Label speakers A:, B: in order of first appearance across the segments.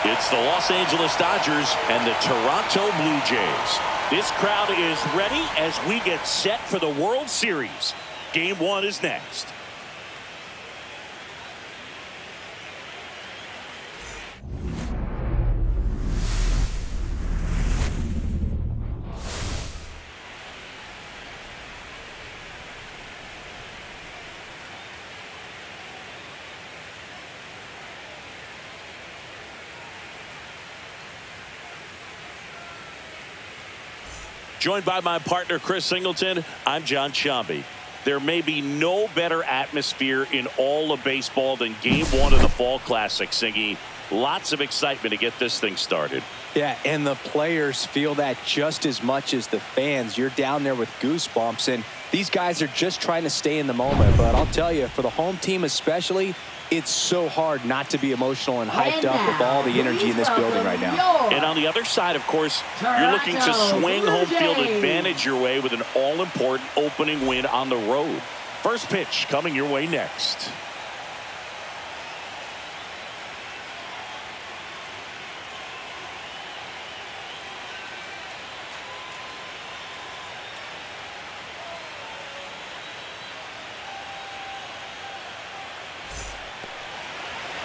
A: It's the Los Angeles Dodgers and the Toronto Blue Jays. This crowd is ready as we get set for the World Series. Game 1 is next. Joined by my partner, Chris Singleton, I'm John Sciambi. There may be no better atmosphere in all of baseball than Game 1 of the Fall Classic, Singy. Lots of excitement to get this thing started.
B: Yeah, and the players feel that just as much as the fans. You're down there with goosebumps, and these guys are just trying to stay in the moment. But I'll tell you, for the home team especially, it's so hard not to be emotional and hyped up with all the energy in this building right now.
A: And on the other side, of course, you're looking to swing home field advantage your way with an all-important opening win on the road. First pitch coming your way next.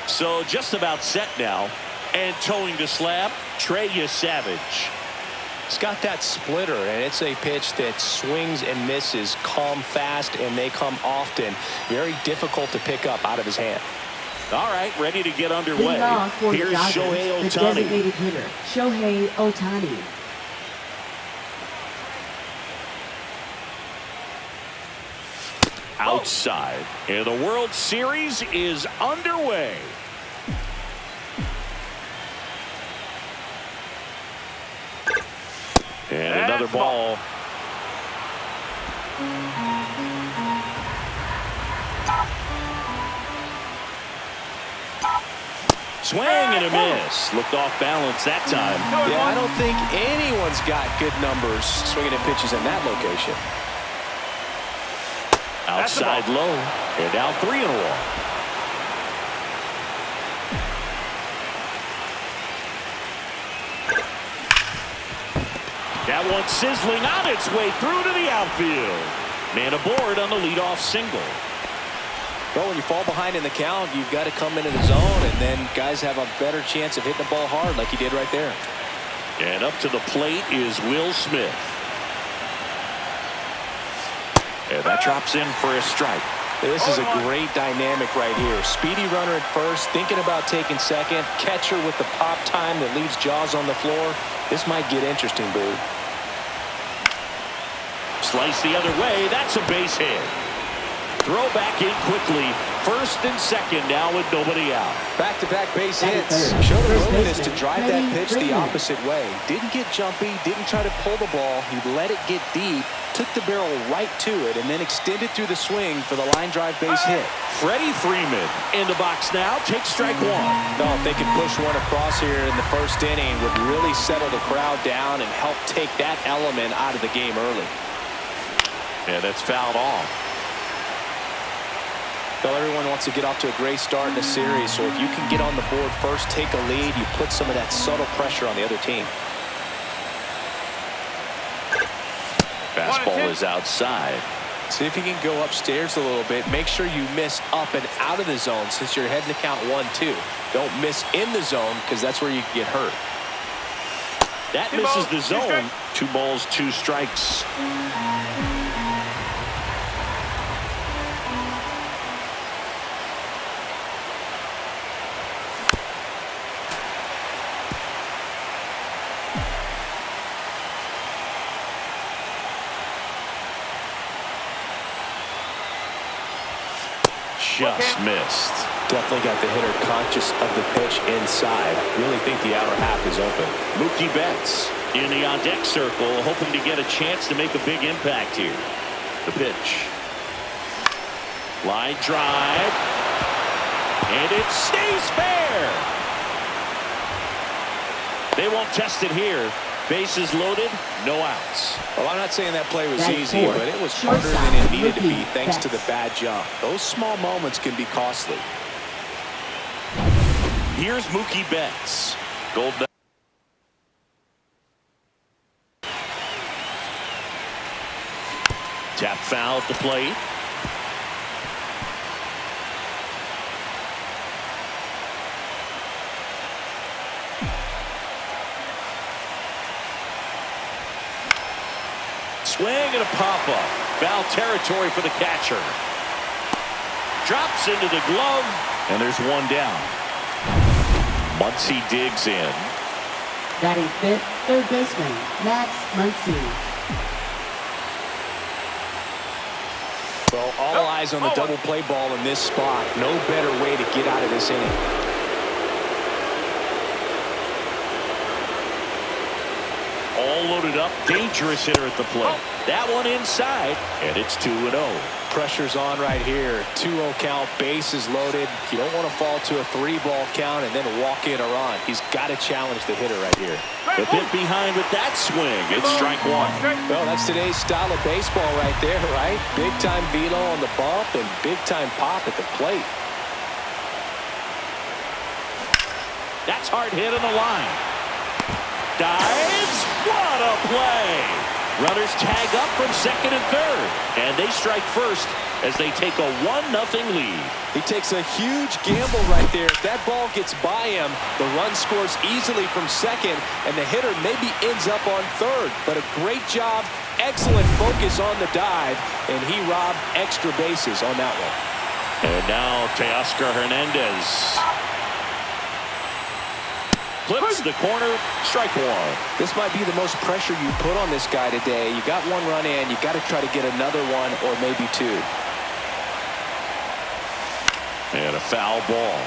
A: So just about set now, and towing the slab, Trey Yesavage.
C: He's got that splitter, and it's a pitch that swings and misses, come fast, and they come often. Very difficult to pick up out of his hand.
A: All right, ready to get underway. Here's Shohei Ohtani.
D: The designated hitter, Shohei Ohtani.
A: Outside, and the World Series is underway. And another ball. Swing and a miss. Looked off balance that time.
C: Yeah, I don't think anyone's got good numbers swinging at pitches in that location.
A: Outside low, and now 3-1. That one sizzling on its way through to the outfield. Man aboard on the leadoff single.
C: Well, when you fall behind in the count, you've got to come into the zone, and then guys have a better chance of hitting the ball hard like he did right there.
A: And up to the plate is Will Smith. And that drops in for a strike.
C: This is a great dynamic right here. Speedy runner at first, thinking about taking second. Catcher with the pop time that leaves Jaws on the floor. This might get interesting, Boo.
A: Slice the other way. That's a base hit. Throw back in quickly. First and second now with nobody out.
C: Back-to-back base hits. Showed a willingness to drive that pitch the opposite way. Didn't get jumpy. Didn't try to pull the ball. He let it get deep. Took the barrel right to it and then extended through the swing for the line drive base hit.
A: Freddie Freeman in the box now. Takes strike one.
C: No, if they could push one across here in the first inning, would really settle the crowd down and help take that element out of the game early.
A: And that's fouled off.
C: Well, everyone wants to get off to a great start in the series, so if you can get on the board first, take a lead, you put some of that subtle pressure on the other team.
A: Fastball is outside.
C: See if you can go upstairs a little bit. Make sure you miss up and out of the zone since you're heading to count 1-2. Don't miss in the zone because that's where you can get hurt.
A: That misses the zone. 2 balls, 2 strikes. Just missed.
C: Definitely got the hitter conscious of the pitch inside. Really think the outer half is open.
A: Mookie Betts in the on-deck circle, hoping to get a chance to make a big impact here. The pitch. Line drive. And it stays fair. They won't test it here. Bases loaded, no outs.
C: Well, I'm not saying that play was easy, but it was harder than it needed to be thanks to the bad jump. Those small moments can be costly.
A: Here's Mookie Betts. Golden. Tap foul at the plate. Swing and a pop-up. Foul territory for the catcher. Drops into the glove, and there's one down. Muncy digs in.
D: Batting fifth, third baseman, Max Muncy.
B: Well, all eyes on the double play ball in this spot. No better way to get out of this inning.
A: All loaded up. Dangerous hitter at the plate. That one inside, and it's 2-0.
B: Pressure's on right here. 2-0 count, bases loaded. You don't want to fall to a 3-ball count and then walk in a run. He's got to challenge the hitter right here.
A: A bit behind with that swing. It's strike one.
B: Well, that's today's style of baseball right there, right? Big-time velo on the bump and big-time pop at the plate.
A: That's hard hit on the line. Dives. What a play. Runners tag up from second and third. And they strike first as they take a 1-0 lead.
B: He takes a huge gamble right there. If that ball gets by him, the run scores easily from second, and the hitter maybe ends up on third. But a great job, excellent focus on the dive, and he robbed extra bases on that one.
A: And now Teoscar Hernandez. Clips the corner, strike one.
B: This might be the most pressure you put on this guy today. You got one run in, you got to try to get another one or maybe two.
A: And a foul ball.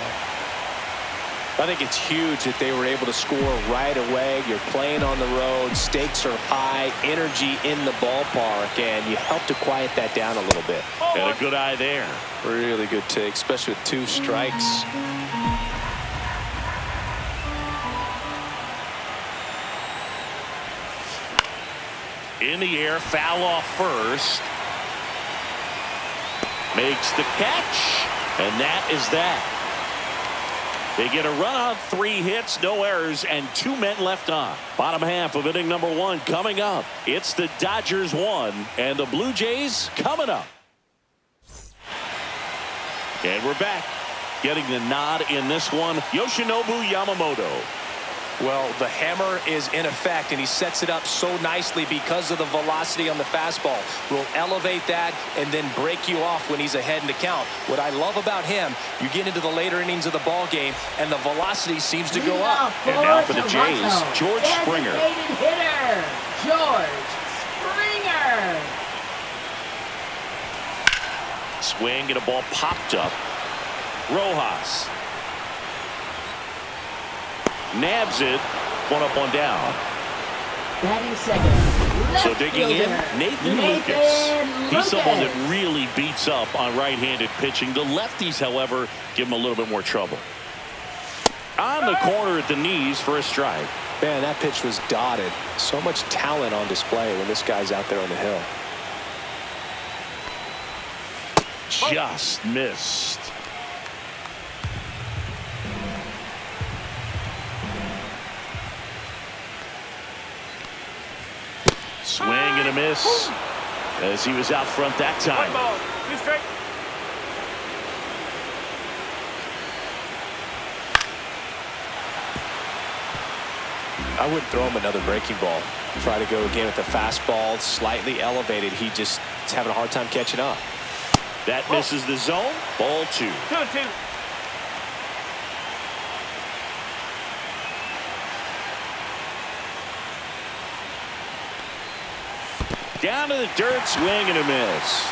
B: I think it's huge that they were able to score right away. You're playing on the road, stakes are high, energy in the ballpark, and you help to quiet that down a little bit.
A: And a good eye there.
B: Really good take, especially with 2 strikes.
A: In the air, foul off first. Makes the catch, and that is that. They get a run on 3 hits, no errors, and 2 men left on. Bottom half of inning number 1 coming up. It's the Dodgers 1 and the Blue Jays coming up. And we're back. Getting the nod in this one, Yoshinobu Yamamoto.
B: Well, the hammer is in effect, and he sets it up so nicely because of the velocity on the fastball. Will elevate that and then break you off when he's ahead in the count. What I love about him, you get into the later innings of the ball game, and the velocity seems to go up.
A: And now for the Jays, George Springer.
D: Designated hitter, George Springer.
A: Swing and a ball popped up. Rojas. Nabs it. 1 up, 1 down.
D: Batting second.
A: So digging in, Nathan Lucas. He's someone that really beats up on right-handed pitching. The lefties, however, give him a little bit more trouble. On the corner at the knees for a strike.
B: Man, that pitch was dotted. So much talent on display when this guy's out there on the hill.
A: Just missed. Swing and a miss as he was out front that time.
E: 1 ball, 2 strikes.
B: I wouldn't throw him another breaking ball. Try to go again with the fastball, slightly elevated. He just is having a hard time catching up.
A: That misses the zone. Ball 2.
E: 2-2.
A: Down to the dirt, swing and a miss.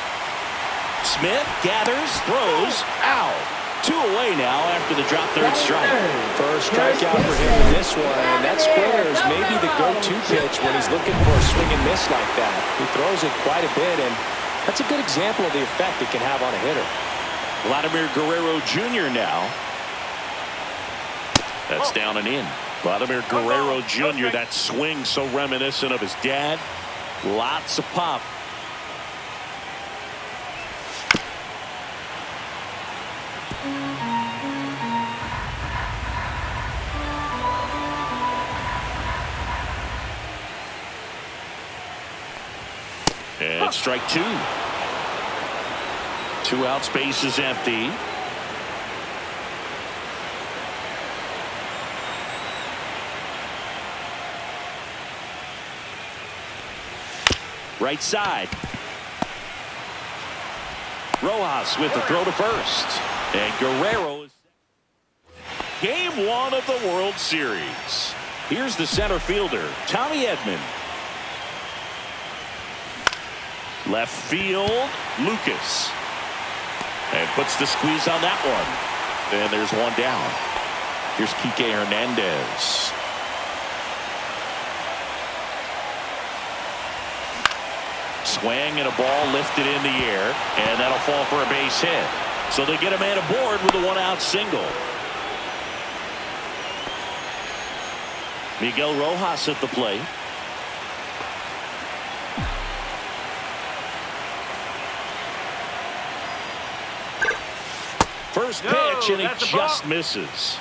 A: Smith gathers, throws, out. 2 away now after the drop third strike.
B: First strikeout for him in this one, and that Springer is maybe the go-to pitch when he's looking for a swing and miss like that. He throws it quite a bit, and that's a good example of the effect it can have on a hitter.
A: Vladimir Guerrero Jr. now. That's down and in. Vladimir Guerrero Jr., that swing so reminiscent of his dad. Lots of pop. And strike two. 2 outs, base is empty. Right side. Rojas with the throw to first. And Guerrero is Game 1 of the World Series. Here's the center fielder, Tommy Edman. Left field, Lucas. And puts the squeeze on that one. And there's one down. Here's Kike Hernandez. Swing and a ball lifted in the air. And that'll fall for a base hit. So they get a man aboard with a 1-out single. Miguel Rojas at the plate. First pitch, and it just misses.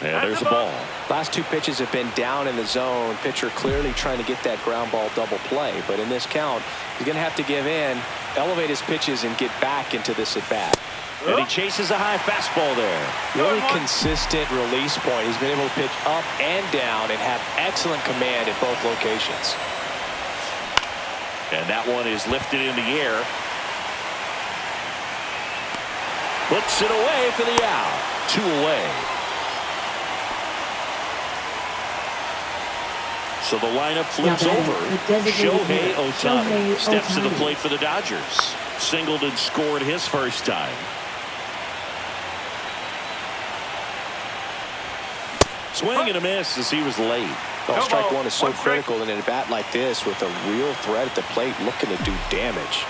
A: Yeah, there's a ball.
B: Last 2 pitches have been down in the zone. Pitcher clearly trying to get that ground ball double play. But in this count, he's going to have to give in, elevate his pitches, and get back into this at bat.
A: And he chases a high fastball there.
B: Really consistent release point. He's been able to pitch up and down and have excellent command at both locations.
A: And that one is lifted in the air. Puts it away for the out. 2 away. So the lineup flips over. Shohei Ohtani steps to the plate for the Dodgers. Singled and scored his first time. Swing and a miss as he was late.
B: Well, strike one is so critical in a bat like this with a real threat at the plate looking to do damage.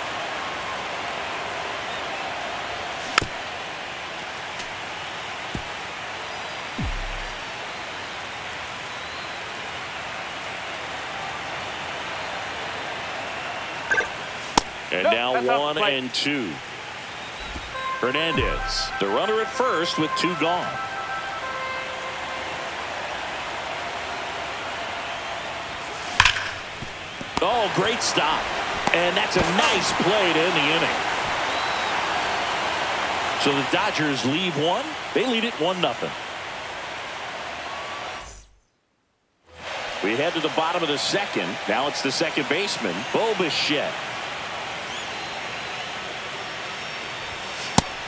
A: And now 1-2. Hernandez, the runner at first with 2 gone. Oh, great stop. And that's a nice play to end the inning. So the Dodgers leave 1. They lead it 1-0. We head to the bottom of the second. Now it's the second baseman, Bo Bichette.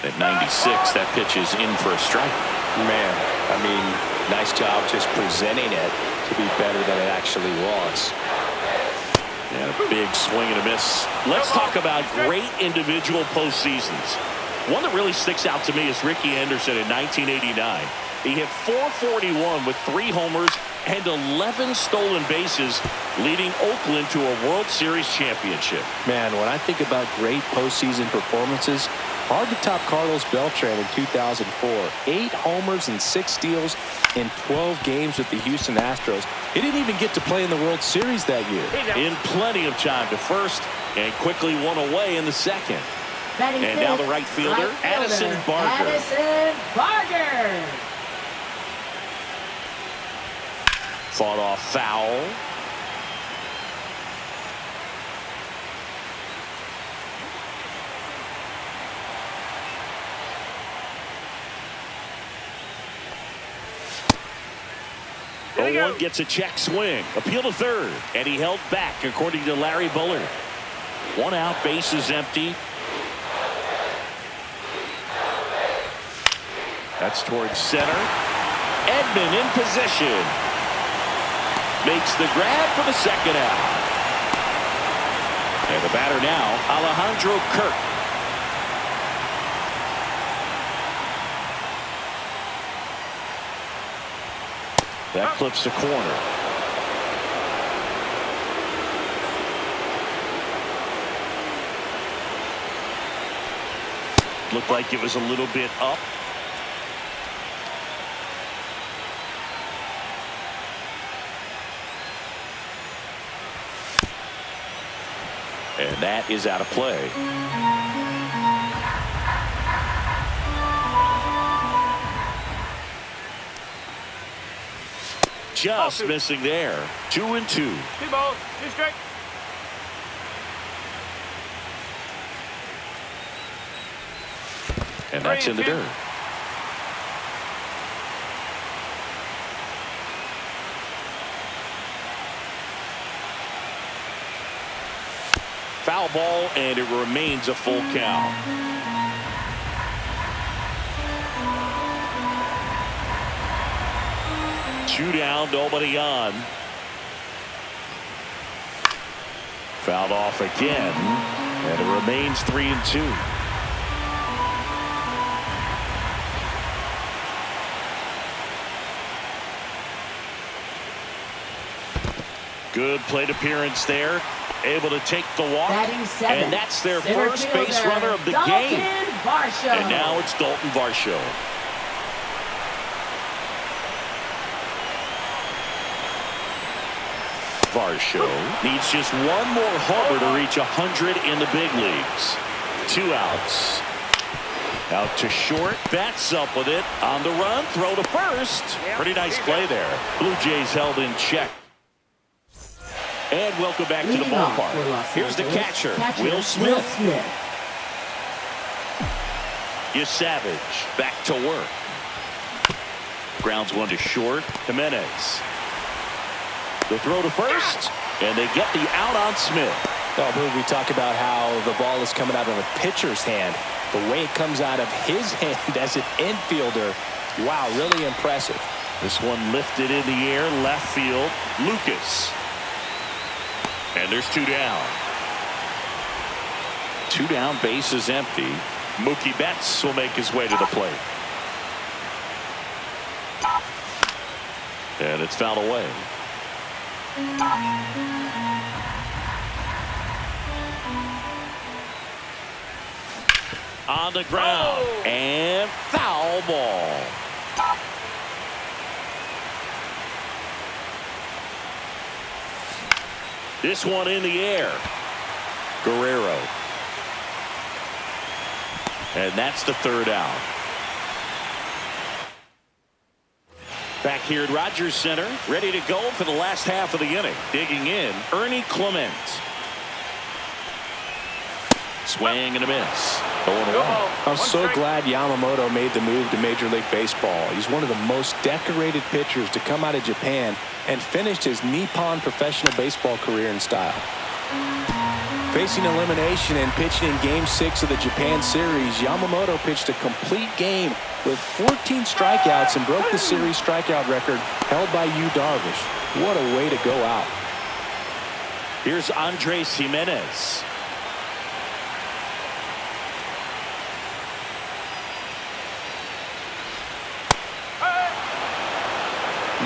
A: At 96, that pitch is in for a strike.
B: Man, I mean, nice job just presenting it to be better than it actually was.
A: And a big swing and a miss. Let's talk about great individual postseasons. One that really sticks out to me is Ricky Henderson in 1989. He hit .441 with 3 homers and 11 stolen bases, leading Oakland to a World Series championship.
B: Man, when I think about great postseason performances, hard to top Carlos Beltran in 2004. 8 homers and 6 steals in 12 games with the Houston Astros. He didn't even get to play in the World Series that year.
A: In plenty of time to first and quickly 1 away in the second. And now the right fielder, Addison Barker.
D: Addison Barker.
A: Fought off foul. One gets a check swing. Appeal to third. And he held back, according to Larry Bullard. 1 out, base is empty. That's towards center. Edman in position. Makes the grab for the second out. And the batter now, Alejandro Kirk. That clips the corner. Looked like it was a little bit up. And that is out of play. just missing there. 2-2.
E: Two balls, two straight.
A: And that's in the dirt. Foul ball, and it remains a full count. Two down, nobody on. Fouled off again, and it remains 3-2. Good plate appearance there. Able to take the walk. And that's their first base runner of the game. And now it's Dalton Varsho. Varsho needs just one more homer to reach 100 in the big leagues. 2 outs. Out to short. Bats up with it. On the run. Throw to first. Pretty nice play there. Blue Jays held in check. And welcome back to the ballpark. Here's the catcher, Will Smith. Savage back to work. Grounds one to short. Jimenez. The throw to first, and they get the out on Smith.
B: Oh, Boog, we talk about how the ball is coming out of a pitcher's hand. The way it comes out of his hand as an infielder, wow, really impressive.
A: This one lifted in the air, left field. Lucas. And there's 2 down. 2 down, base is empty. Mookie Betts will make his way to the plate. And it's fouled away. On the ground. And foul ball. This one in the air. Guerrero. And that's the 3rd out. Back here at Rogers Center, ready to go for the last half of the inning. Digging in, Ernie Clement. Swing and a miss. 0-1.
B: I'm so glad Yamamoto made the move to Major League Baseball. He's one of the most decorated pitchers to come out of Japan and finished his Nippon professional baseball career in style. Facing elimination and pitching in Game 6 of the Japan Series, Yamamoto pitched a complete game with 14 strikeouts and broke the series strikeout record held by Yu Darvish. What a way to go out.
A: Here's Andres Jimenez.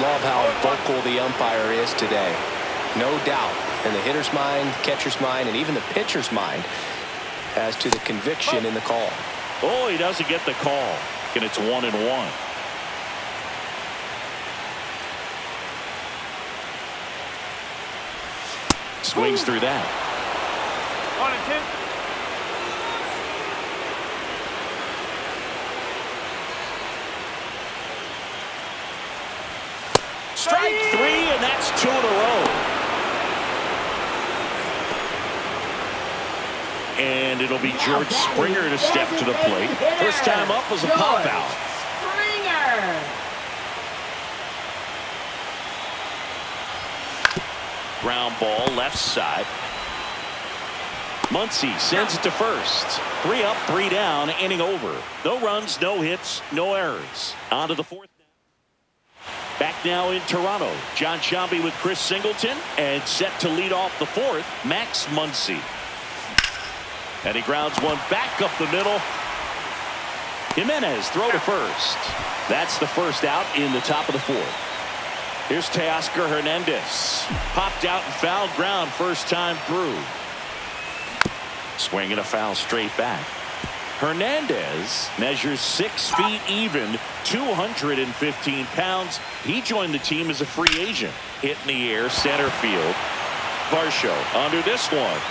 B: Love how vocal the umpire is today. No doubt in the hitter's mind, catcher's mind, and even the pitcher's mind as to the conviction in the call.
A: Oh, he doesn't get the call. And it's 1-1. Swings through that.
E: 1-2.
A: Strike 3, and that's 2 in a row. And it'll be George Springer to step to the plate. First time up was a pop out.
D: Springer.
A: Ground ball left side. Muncy sends it to first. 3 up, 3 down, inning over. No runs, no hits, no errors. On to the 4th. Back now in Toronto, John Sciambi with Chris Singleton, and set to lead off the 4th, Max Muncy. And he grounds one back up the middle. Jimenez throw to first. That's the first out in the top of the 4th. Here's Teoscar Hernandez. Popped out and fouled ground first time through. Swinging a foul straight back. Hernandez measures 6 feet even, 215 pounds. He joined the team as a free agent. Hit in the air, center field. Varsho under this one.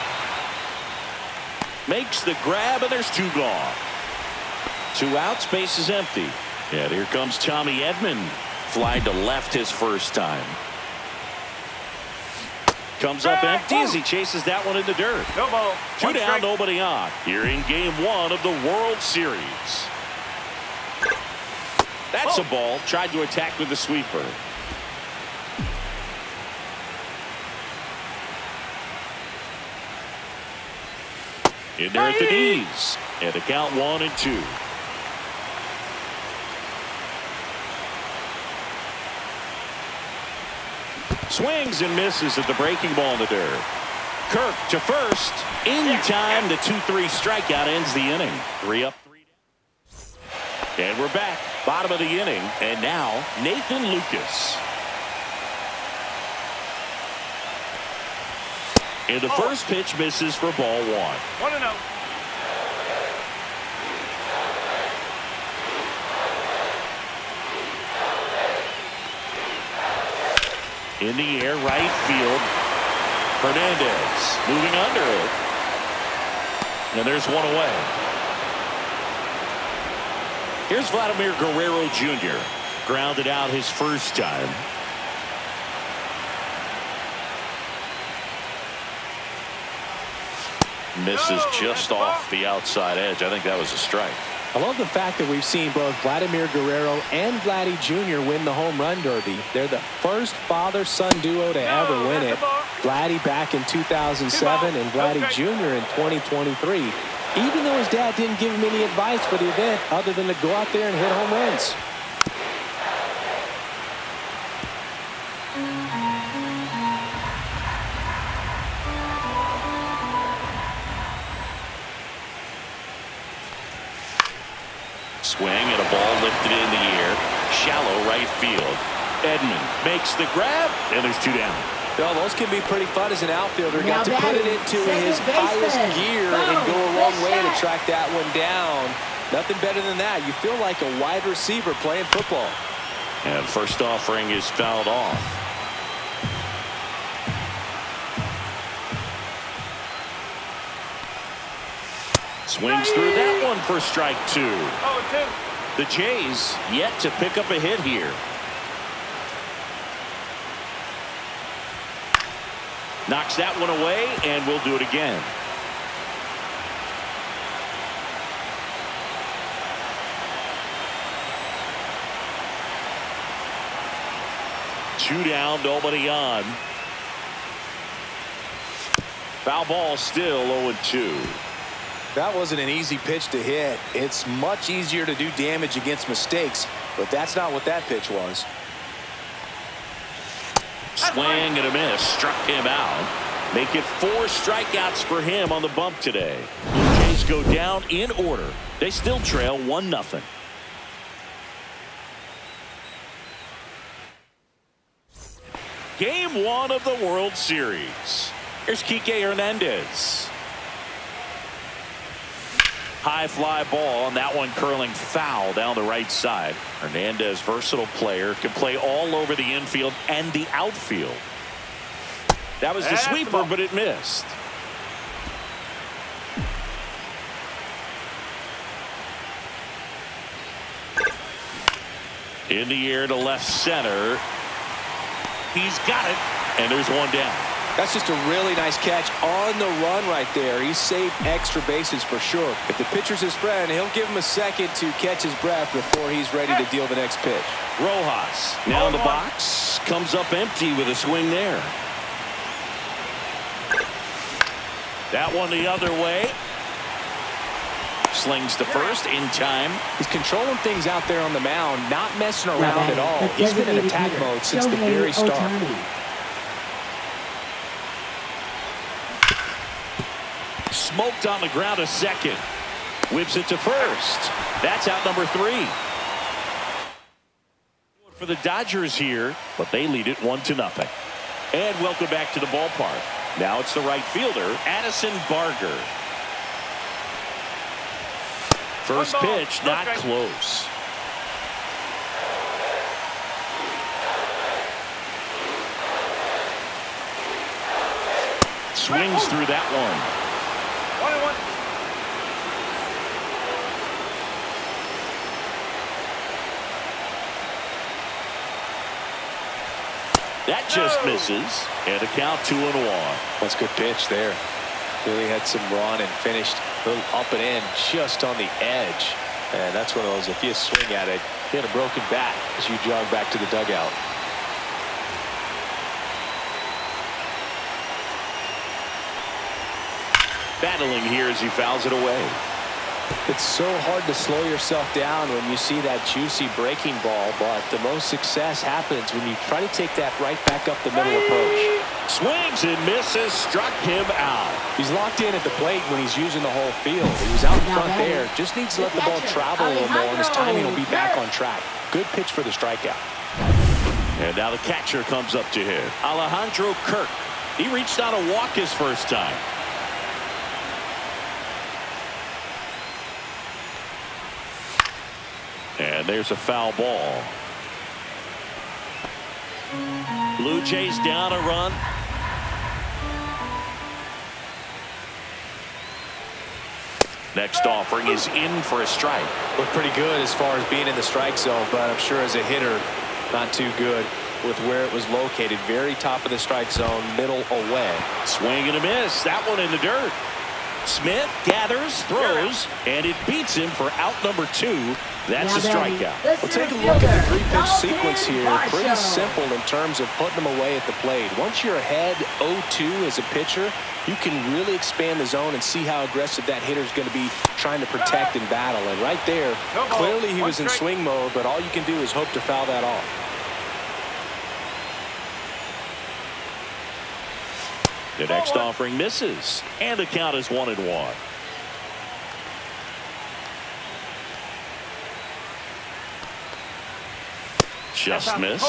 A: Makes the grab, and there's 2 gone. 2 outs, base is empty. And here comes Tommy Edman. fly to left his first time. Comes up empty as he chases that one in the dirt.
E: No ball.
A: 2
E: One
A: down,
E: strike.
A: nobody on. Here in game 1 of the World Series. That's a ball. Tried to attack with the sweeper. In there at the knees. And the count 1-2. Swings and misses at the breaking ball in the dirt. Kirk to first. In time, the 2-3 strikeout ends the inning. 3 up, 3 down. And we're back. Bottom of the inning. And now, Nathan Lucas. And the first pitch misses for ball 1.
E: 1-0.
A: In the air, right field. Hernandez moving under it. And there's one away. Here's Vladimir Guerrero Jr. Grounded out his first time. Misses just off the outside edge. I think that was a strike.
B: I love the fact that we've seen both Vladimir Guerrero and Vladdy Jr. win the home run derby. They're the first father-son duo to ever win it. Vladdy back in 2007 and Vladdy Jr. in 2023. Even though his dad didn't give him any advice for the event other than to go out there and hit home runs.
A: Swing and a ball lifted in the air. Shallow right field. Edman makes the grab, and there's 2 down.
B: Well, those can be pretty fun as an outfielder.
D: Now
B: Got to put it
D: batting,
B: into
D: second
B: his highest
D: baseman,
B: gear
D: Bo
B: and go a long way to
D: Bichette.
B: track that one down. Nothing better than that. You feel like a wide receiver playing football.
A: And first offering is fouled off. Swings through that one for strike 2.
E: 0-2.
A: The Jays yet to pick up a hit here. Knocks that one away, and we'll do it again. Two down, nobody on. Foul ball still 0-2.
B: That wasn't an easy pitch to hit. It's much easier to do damage against mistakes, but that's not what that pitch was.
A: Swing and a miss. Struck him out. Make it 4 strikeouts for him on the bump today. The Jays go down in order. They still trail 1-0. Game 1 of the World Series. Here's Kike Hernandez. High fly ball, and that one curling foul down the right side. Hernandez, versatile player, can play all over the infield and the outfield. That was the
E: That's the
A: sweeper,
E: ball.
A: but it missed. In the air to left center. He's got it, and there's one down.
B: That's just a really nice catch on the run right there. He saved extra bases for sure. If the pitcher's his friend, he'll give him a second to catch his breath before he's ready to deal the next pitch.
A: Rojas now in the box. Comes up empty with a swing there. That one the other way. Slings to first in time.
B: He's controlling things out there on the mound, not messing around at all. He's been in attack mode since the very start.
A: Smoked on the ground a second. Whips it to first. That's out number 3. For the Dodgers here, but they lead it 1-0. And welcome back to the ballpark. Now it's the right fielder, Addison Barger. First pitch, not close. Swings through that one.
E: 1-1.
A: That just misses. And a count 2-1.
B: That's a good pitch there. Really had some run and finished a little up and in just on the edge. And that's one of those, if you swing at it, you hit a broken bat as you jog back to the dugout.
A: Battling here as he fouls it away.
B: It's so hard to slow yourself down when you see that juicy breaking ball, but the most success happens when you try to take that right back up the middle approach.
A: Swings and misses, struck him out.
B: He's locked in at the plate when he's using the whole field. He was out in front there, just needs to let the ball travel a little more, and his timing will be back on track. Good pitch for the strikeout.
A: And now the catcher comes up to him. Alejandro Kirk. He reached out a walk his first time. And there's a foul ball. Blue Jays down a run. Next offering is in for a strike.
B: Looked pretty good as far as being in the strike zone, but I'm sure as a hitter, not too good with where it was located. Very top of the strike zone, middle away.
A: Swing and a miss. That one in the dirt. Smith gathers, throws, and it beats him for out number 2. That's a strikeout.
B: Well, take a look at the 3-pitch sequence here. Pretty simple in terms of putting them away at the plate. Once you're ahead 0-2 as a pitcher, you can really expand the zone and see how aggressive that hitter is going to be trying to protect and battle. And right there, clearly he was in swing mode, but all you can do is hope to foul that off.
A: The next offering misses, and the count is 1-1. Just missed.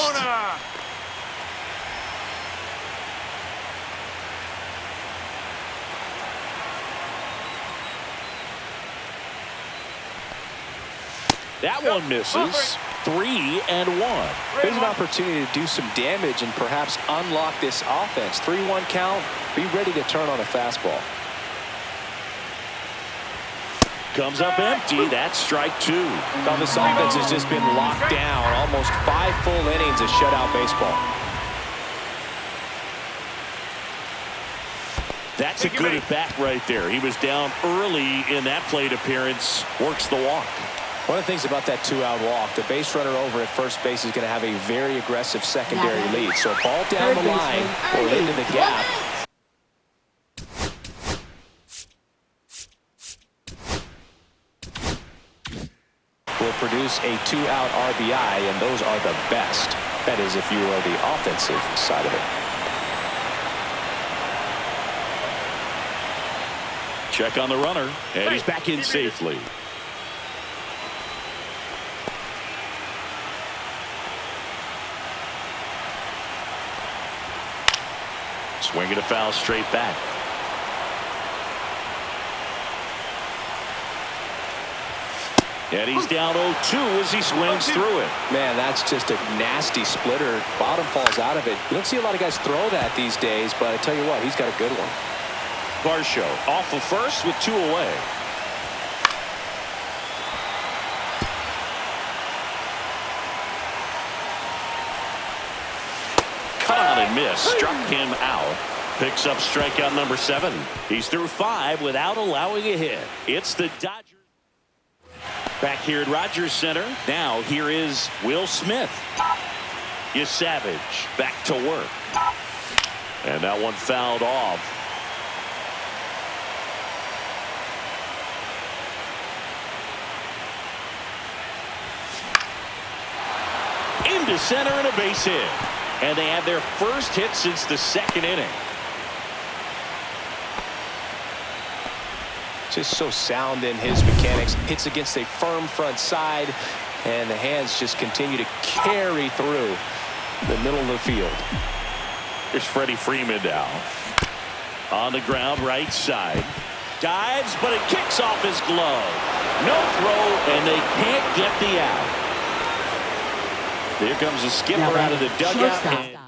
A: That one misses. 3-1.
B: There's an opportunity to do some damage and perhaps unlock this offense. 3-1 count. Be ready to turn on a fastball.
A: Comes up empty. That's strike 2.
B: Now this offense has just been locked down. Almost 5 full innings of shutout baseball.
A: That's a good at bat right there. He was down early in that plate appearance. Works the walk.
B: One of the things about that 2-out walk, the base runner over at first base is going to have a very aggressive secondary lead. So a ball down the line or into the gap. Will produce a 2-out RBI, and those are the best. That is, if you are the offensive side of it.
A: Check on the runner, and he's back in safely. Swinging a foul straight back. And he's down 0-2 as he swings through it.
B: Man, that's just a nasty splitter. Bottom falls out of it. You don't see a lot of guys throw that these days, but I tell you what, he's got a good one.
A: Varsho off of first with 2 away. Cut on and miss. Struck him out. Picks up strikeout number 7. He's through 5 without allowing a hit. It's the Dodgers. Back here at Rogers Center. Now here is Will Smith. Savage back to work. And that one fouled off. Into center and a base hit. And they have their first hit since the 2nd inning.
B: Just so sound in his mechanics. Hits against a firm front side, and the hands just continue to carry through the middle of the field.
A: Here's Freddie Freeman now. On the ground, right side. Dives, but it kicks off his glove. No throw, and they can't get the out. Here comes the skipper out of the dugout. And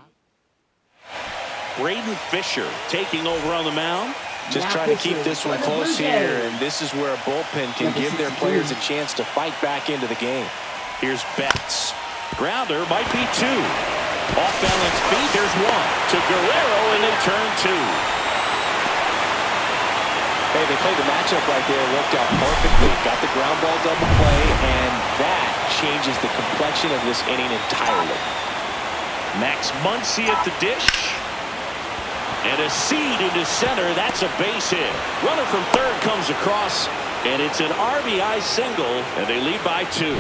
A: Braden Fisher taking over on the mound.
B: Just trying to keep this one close here, and this is where a bullpen can give their players a chance to fight back into the game.
A: Here's Betts. Grounder might be 2. Off-balance feet. There's one to Guerrero, and they turn two.
B: Hey, they played the matchup right there. Worked out perfectly. Got the ground ball double play, and that changes the complexion of this inning entirely.
A: Max Muncy at the dish. And a seed into center. That's a base hit. Runner from third comes across, and it's an RBI single, and they lead by 2.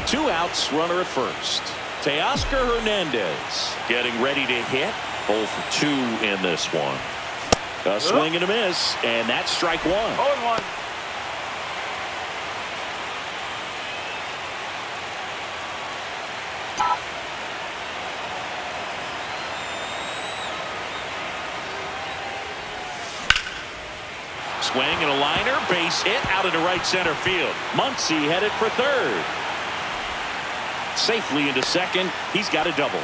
A: 2 outs, runner at first. Teoscar Hernandez getting ready to hit. 0 for 2 in this one. A swing and a miss, and that's strike 1.
E: 0-1.
A: Swing and a liner, base hit out into right center field. Muncy headed for third. Safely into second. He's got a double.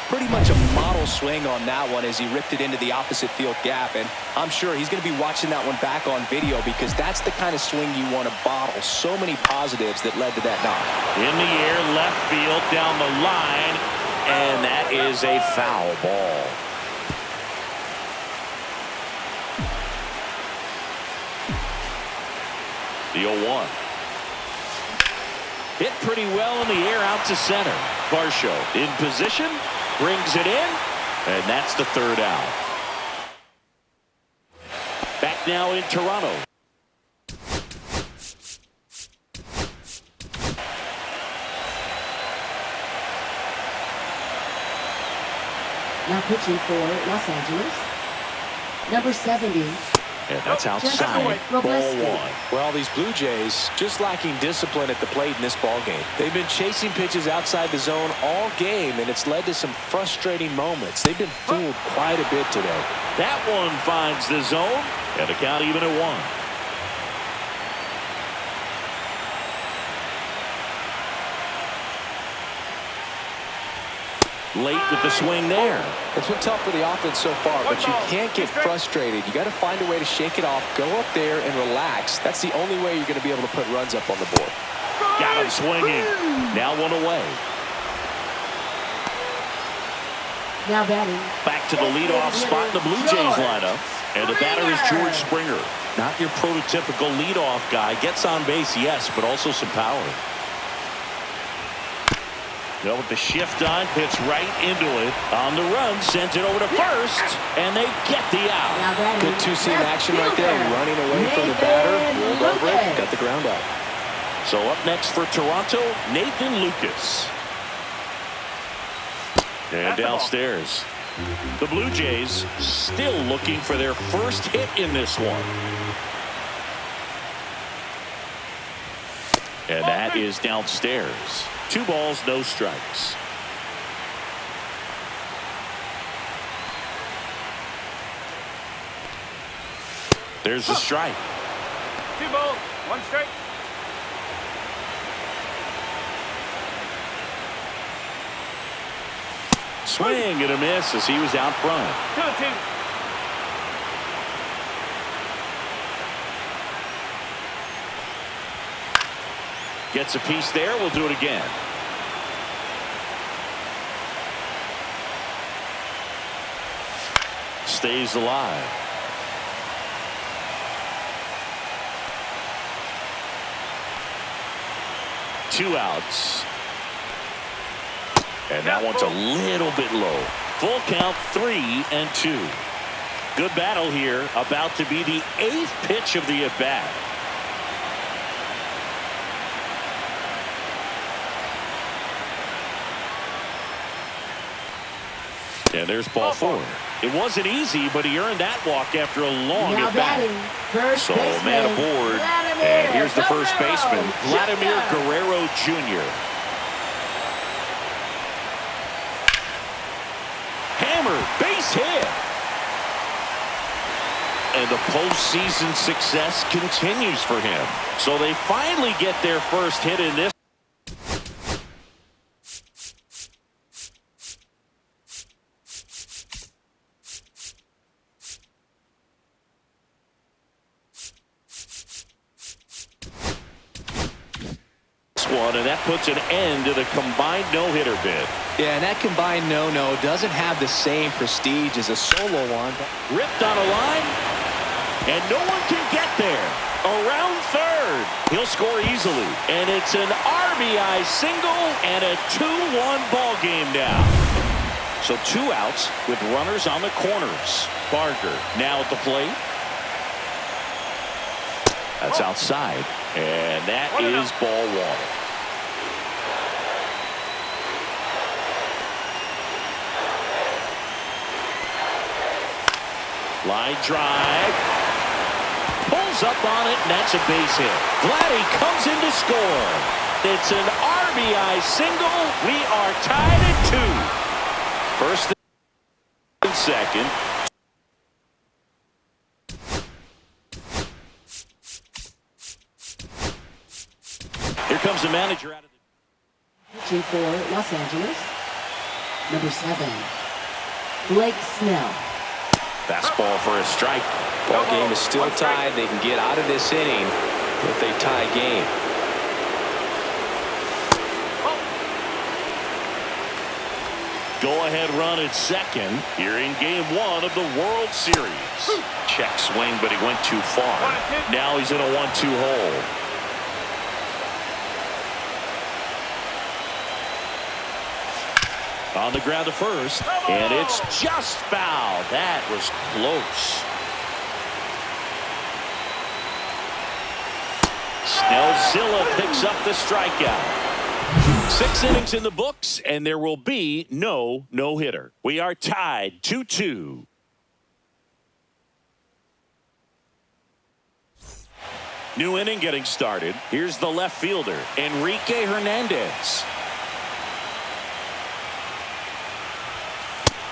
B: Pretty much a model swing on that one as he ripped it into the opposite field gap, and I'm sure he's going to be watching that one back on video because that's the kind of swing you want to bottle. So many positives that led to that knock.
A: In the air, left field, down the line, and that is a foul ball. The 0-1. Hit pretty well in the air out to center. Varsho in position, brings it in, and that's the third out. Back now in Toronto.
D: Now pitching for Los Angeles, number 70.
A: And that's outside. Ball 1.
B: Well, these Blue Jays just lacking discipline at the plate in this ball game. They've been chasing pitches outside the zone all game, and it's led to some frustrating moments. They've been fooled quite a bit today.
A: That one finds the zone, and the count even at 1. Late with the swing there.
B: It's been tough for the offense so far, but you can't get frustrated. You got to find a way to shake it off, go up there and relax. That's the only way you're going to be able to put runs up on the board.
A: Got him swinging. Now one away.
D: Now batting.
A: Back to the leadoff spot in the Blue Jays lineup. And the batter is George Springer. Not your prototypical leadoff guy. Gets on base, yes, but also some power. Well, with the shift on, hits right into it. On the run, sends it over to first, and they get the out.
D: Now batting.
B: Good two-seam action right there. Running away from the batter, rolled over it, got the ground out.
A: So up next for Toronto, Nathan Lucas. And downstairs, the Blue Jays still looking for their first hit in this one. And that is downstairs. 2 balls, no strikes. There's the strike.
E: 2 balls, 1 strike.
A: Swing and a miss as he was out front.
E: 2-2.
A: Gets a piece there. We'll do it again. Stays alive. Two outs. And that one's a little bit low. Full count, 3-2. Good battle here. About to be the 8th pitch of the at-bat. And there's ball 4. It wasn't easy, but he earned that walk after a long
D: Now
A: at-bat.
D: batting. First
A: So man
D: baseman,
A: aboard.
D: Vladimir
A: And here's the first
D: Guerrero
A: baseman, Vladimir
D: Jr.
A: Guerrero Jr. Hammered, base hit. And the postseason success continues for him. So they finally get their first hit in this. one, and that puts an end to the combined no-hitter bid.
B: Yeah, and that combined no-no doesn't have the same prestige as a solo one.
A: Ripped on a line, and no one can get there. Around third, he'll score easily, and it's an RBI single and a 2-1 ball game now. So 2 outs with runners on the corners. Barker now at the plate. That's outside, and that is ball 1. Line drive. Pulls up on it, and that's a base hit. Vladdy comes in to score. It's an RBI single. We are tied at 2. First and second. Here comes the manager out of the...
D: Pitching for Los Angeles, number 7, Blake Snell.
A: Fastball for a strike.
B: Ball game is still tied. They can get out of this inning with a tie game.
A: Go-ahead run at second here in Game 1 of the World Series. Check swing, but he went too far. Now he's in a 1-2 hole. On the ground to first, and it's just foul. That was close. Snellzilla picks up the strikeout. 6 innings in the books, and there will be no no-hitter. We are tied 2-2. New inning getting started. Here's the left fielder, Enrique Hernandez.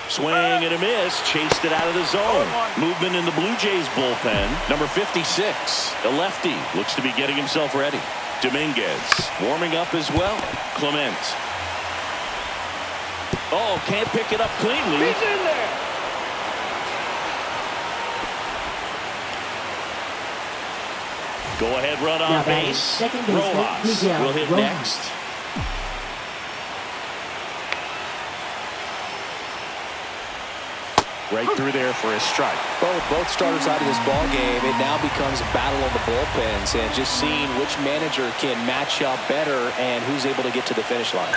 A: Swing and a miss. Chased it out of the zone. Movement in the Blue Jays bullpen. Number 56, the lefty, looks to be getting himself ready. Dominguez warming up as well. Clement. Oh, can't pick it up cleanly. He's in there. Go ahead run on base.
D: Second baseman,
A: Rojas
D: Miguel
A: will hit
D: Rojas.
A: next. Right through there for a strike.
B: Both starters out of this ball game. It now becomes a battle of the bullpens and just seeing which manager can match up better and who's able to get to the finish line.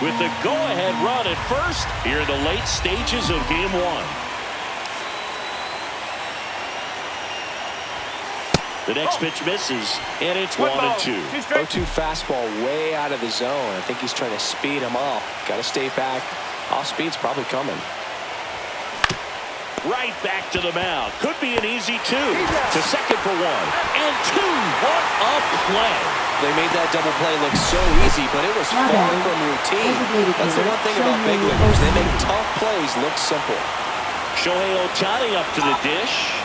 A: With the go-ahead run at first here in the late stages of Game 1. The next pitch misses, and it's 1-2.
B: 0-2 fastball way out of the zone. I think he's trying to speed him up. Got to stay back. Off speed's probably coming.
A: Right back to the mound. Could be an easy 2. To second for 1. And 2. What a play.
B: They made that double play look so easy, but it was far from routine. That's the one thing about big leaguers. They make tough plays look simple.
A: Shohei Ohtani up to the dish.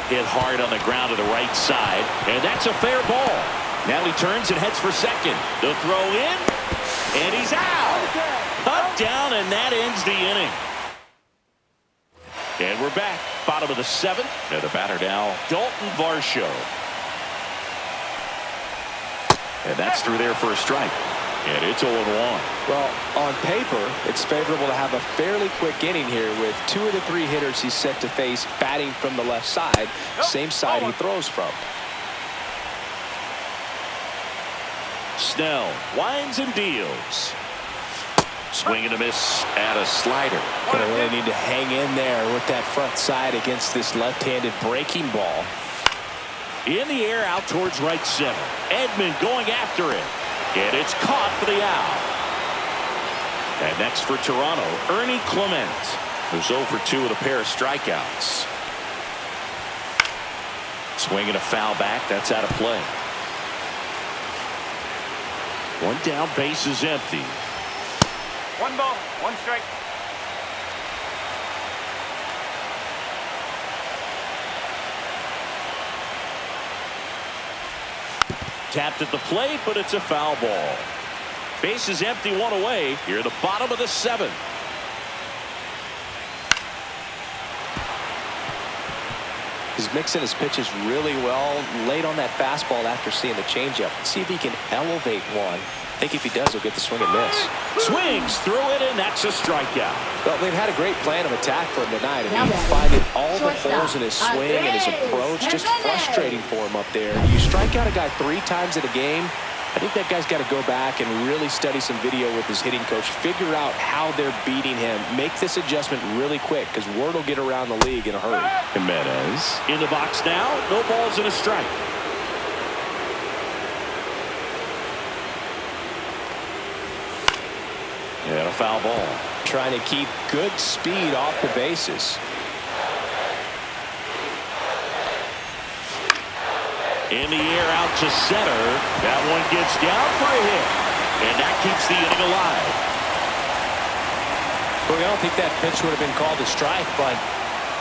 A: Hit hard on the ground to the right side, and that's a fair ball. Now he turns and heads for second. The throw in, and he's out. Up, down, and that ends the inning. And we're back. Bottom of the 7th. And the batter now, Dalton Varsho. And that's through there for a strike. And it's 0-1.
B: Well, on paper, it's favorable to have a fairly quick inning here with 2 of the 3 hitters he's set to face batting from the left side, same side he throws from.
A: Snell winds and deals. Swing and a miss at a slider.
B: Gonna really need to hang in there with that front side against this left-handed breaking ball.
A: In the air out towards right center. Edman going after it. And it's caught for the out. And next for Toronto, Ernie Clement, who's 0 for 2 with a pair of strikeouts. Swinging a foul back. That's out of play. 1 down, base is empty.
E: 1 ball, 1 strike.
A: Tapped at the plate, but it's a foul ball. Base is empty, 1 away. Here at the bottom of the 7th.
B: He's mixing his pitches really well. Late on that fastball after seeing the changeup. See if he can elevate one. I think if he does, he'll get the swing and miss.
A: Swings through it, and that's a strikeout.
B: Well, they've had a great plan of attack for him tonight. I mean, finding all the holes in his swing and his approach, just frustrating for him up there. You strike out a guy 3 times in a game, I think that guy's got to go back and really study some video with his hitting coach, figure out how they're beating him, make this adjustment really quick because word will get around the league in a hurry.
A: Jimenez in the box now. No balls and a strike. And a foul ball.
B: Trying to keep good speed off the bases.
A: In the air out to center. That one gets down for a hit. And that keeps the inning alive.
B: Well, I don't think that pitch would have been called a strike, but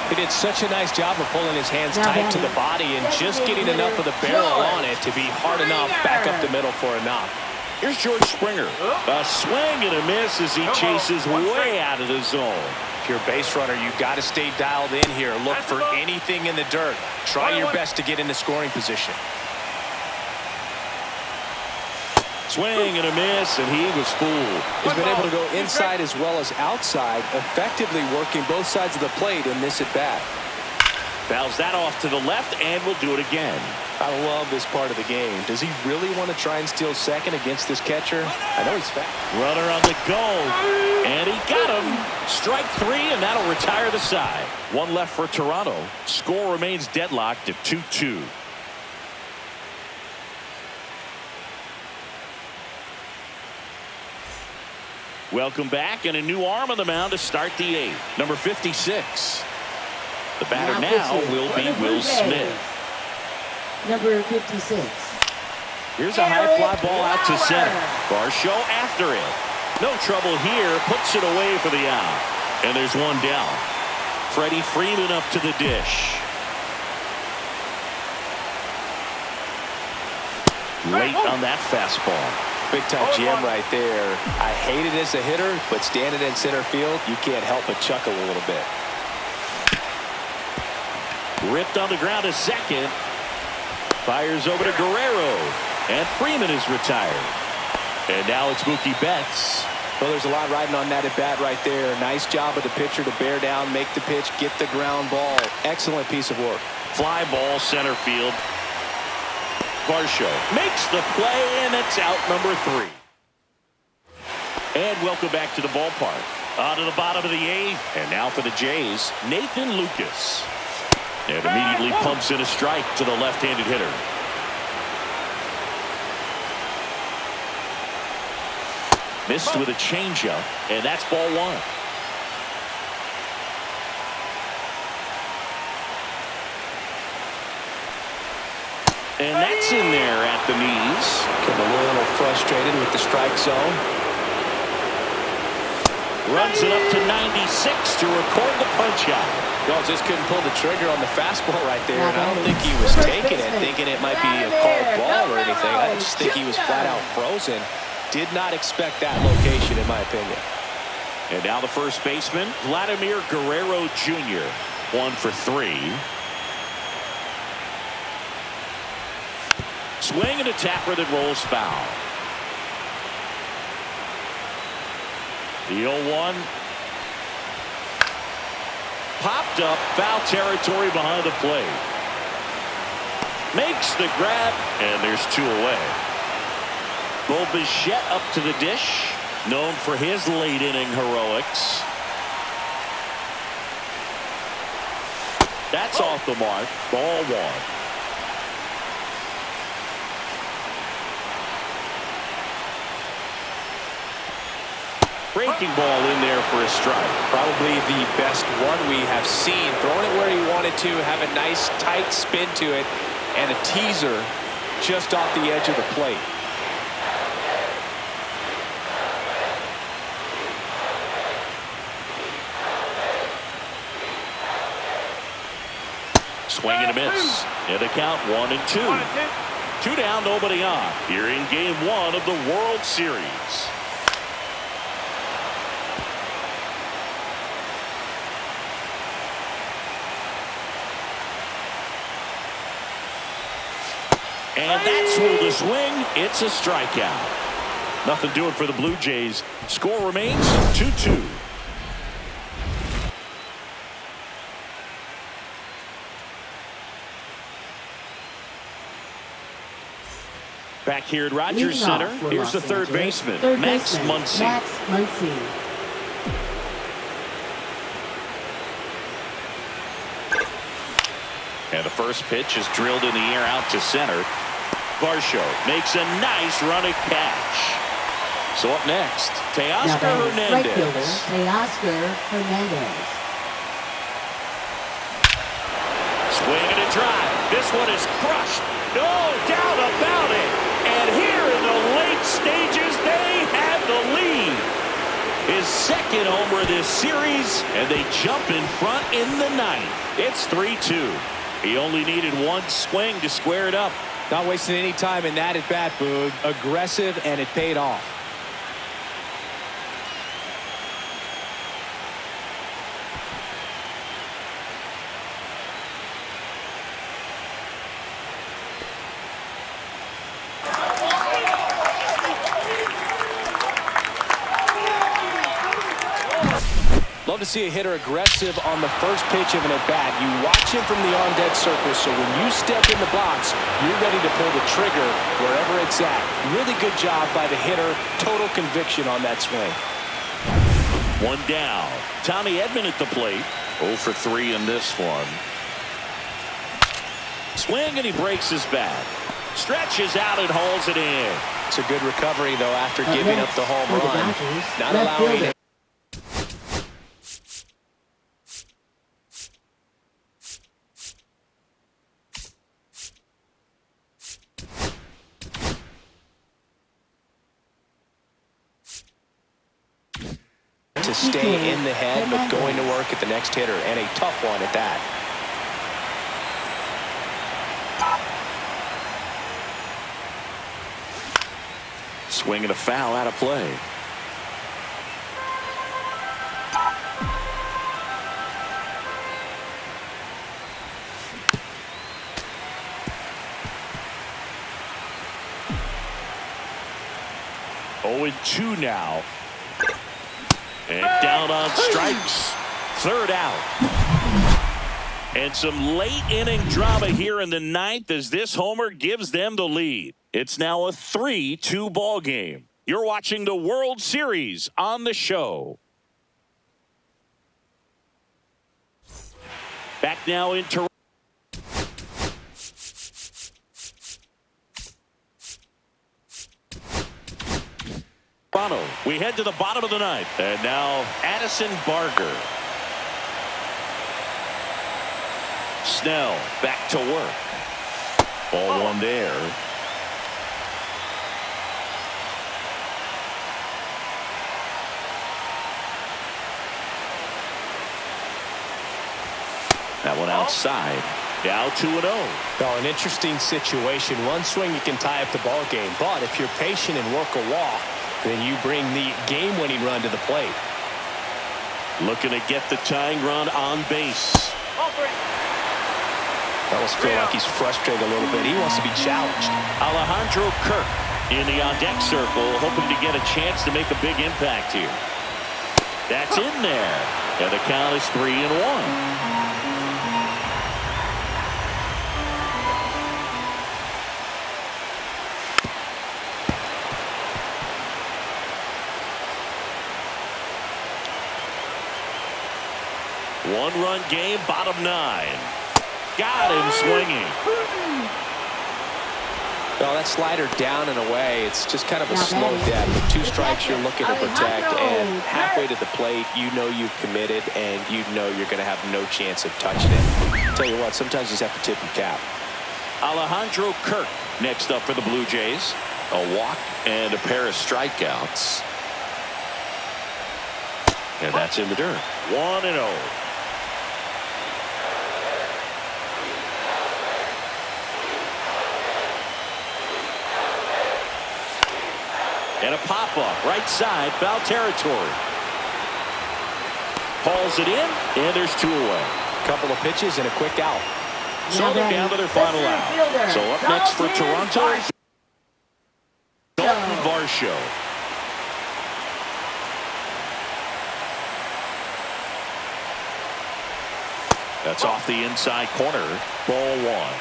B: he did such a nice job of pulling his hands tight to the body and just getting enough of the barrel on it to be hard enough back up the middle for a knock.
A: Here's George Springer. A swing and a miss as he chases way out of the zone.
B: If you're a base runner, you've got to stay dialed in here. Look for anything in the dirt. Try your best to get into scoring position.
A: Swing and a miss, and he was fooled.
B: He's been able to go inside as well as outside, effectively working both sides of the plate in this at-bat.
A: Fouls that off to the left, and will do it again.
B: I love this part of the game. Does he really want to try and steal second against this catcher? I know he's fast.
A: Runner on the go, and he got him. Strike 3, and that'll retire the side. One left for Toronto. Score remains deadlocked at 2-2. Welcome back, and a new arm on the mound to start the 8th. Number 56. The batter now will be Will Smith.
D: Number 56.
A: Here's a high fly ball out to center. Varsho after it. No trouble here. Puts it away for the out. And there's one down. Freddie Freeman up to the dish. Late on that fastball.
B: Big time jam right there. I hate it as a hitter, but standing in center field, you can't help but chuckle a little bit.
A: Ripped on the ground to second. Fires over to Guerrero. And Freeman is retired. And now it's Mookie Betts.
B: Well, there's a lot riding on that at bat right there. Nice job of the pitcher to bear down, make the pitch, get the ground ball. Excellent piece of work.
A: Fly ball center field. Varsho makes the play, and it's out number 3. And welcome back to the ballpark. On to the bottom of the 8th. And now for the Jays, Nathan Lucas. And immediately pumps in a strike to the left-handed hitter. Missed with a changeup, and that's ball 1. And that's in there at the knees.
B: Getting a little frustrated with the strike zone.
A: Runs it up to 96 to record the punch out.
B: No, just couldn't pull the trigger on the fastball right there. And I don't think he was taking it, thinking it might be a called ball or anything. I just think he was flat out frozen. Did not expect that location, in my opinion.
A: And now the first baseman, Vladimir Guerrero Jr. 1 for 3. Swing and a tapper that rolls foul. The 0-1. Popped up, foul territory behind the plate. Makes the grab, and there's 2 away. Bo Bichette up to the dish, known for his late inning heroics. That's off the mark. Ball 1. Breaking ball in there for a strike.
B: Probably the best one we have seen. Throwing it where he wanted to, have a nice tight spin to it, and a teaser just off the edge of the plate.
A: Swing and a miss. And the count 1-2. 2 down, nobody on. Here in game 1 of the World Series. And that's ruled a swing. It's a strikeout. Nothing doing for the Blue Jays. Score remains 2-2. Back here at Rogers Center, here's the third baseman, Max Muncy.
D: Max Muncy.
A: And the first pitch is drilled in the air out to center. Varsho makes a nice running catch. So up next, Teoscar Hernandez.
D: Right fielder, Teoscar Hernandez.
A: Swing and a drive. This one is crushed. No doubt about it. And here in the late stages, they have the lead. His second homer this series, and they jump in front in the ninth. It's 3-2. He only needed one swing to square it up.
B: Not wasting any time in that at bat, Boog. Aggressive, and it paid off. Love to see a hitter aggressive on the first pitch of an at-bat. You watch him from the on-deck circle, so when you step in the box, you're ready to pull the trigger wherever it's at. Really good job by the hitter. Total conviction on that swing.
A: One down. Tommy Edman at the plate. 0 for 3 in this one. Swing, and he breaks his bat. Stretches out and hauls it in.
B: It's a good recovery, though, after giving up the home
D: for the
B: run.
D: Dodgers,
B: Not
D: left
B: allowing
D: fielder.
B: it. To stay in the head, but going to work at the next hitter, and a tough one at that.
A: Swing and a foul out of play. Oh, and 2 now. And down on strikes. Third out. And some late inning drama here in the ninth as this homer gives them the lead. It's now a 3-2 ball game. You're watching the World Series on the show. Back now in Toronto. We head to the bottom of the ninth. And now Addison Barger. Snell back to work. Ball one there. That one outside. Now 2-0.
B: Well, an interesting situation. One swing, you can tie up the ball game. But if you're patient and work a walk, then you bring the game-winning run to the plate.
A: Looking to get the tying run on base.
B: Almost feel like he's frustrated a little bit. He wants to be challenged.
A: Alejandro Kirk in the on-deck circle, hoping to get a chance to make a big impact here. That's in there. And the count is 3-1. One-run game, bottom 9. Got him swinging.
B: Well, that slider down and away, it's just kind of a slow death. With 2 strikes, you're looking to protect, and halfway to the plate, you know you've committed, and you know you're going to have no chance of touching it. Tell you what, sometimes you just have to tip your cap.
A: Alejandro Kirk next up for the Blue Jays. A walk and a pair of strikeouts. And that's in the dirt. 1-0. And a pop-up, right side, foul territory. Hauls it in, and there's 2 away.
B: Couple of pitches and a quick out.
A: So they're down to their final out. So up next for Toronto, Dalton Varsho. That's off the inside corner. Ball one.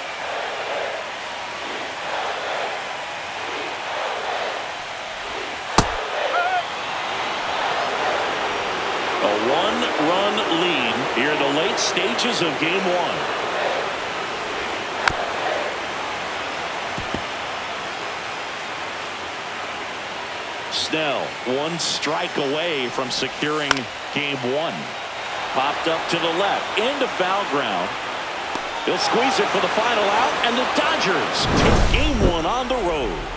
A: A one-run lead here in the late stages of game one. Snell, one strike away from securing game one. Popped up to the left, into foul ground. He'll squeeze it for the final out, and the Dodgers take game one on the road.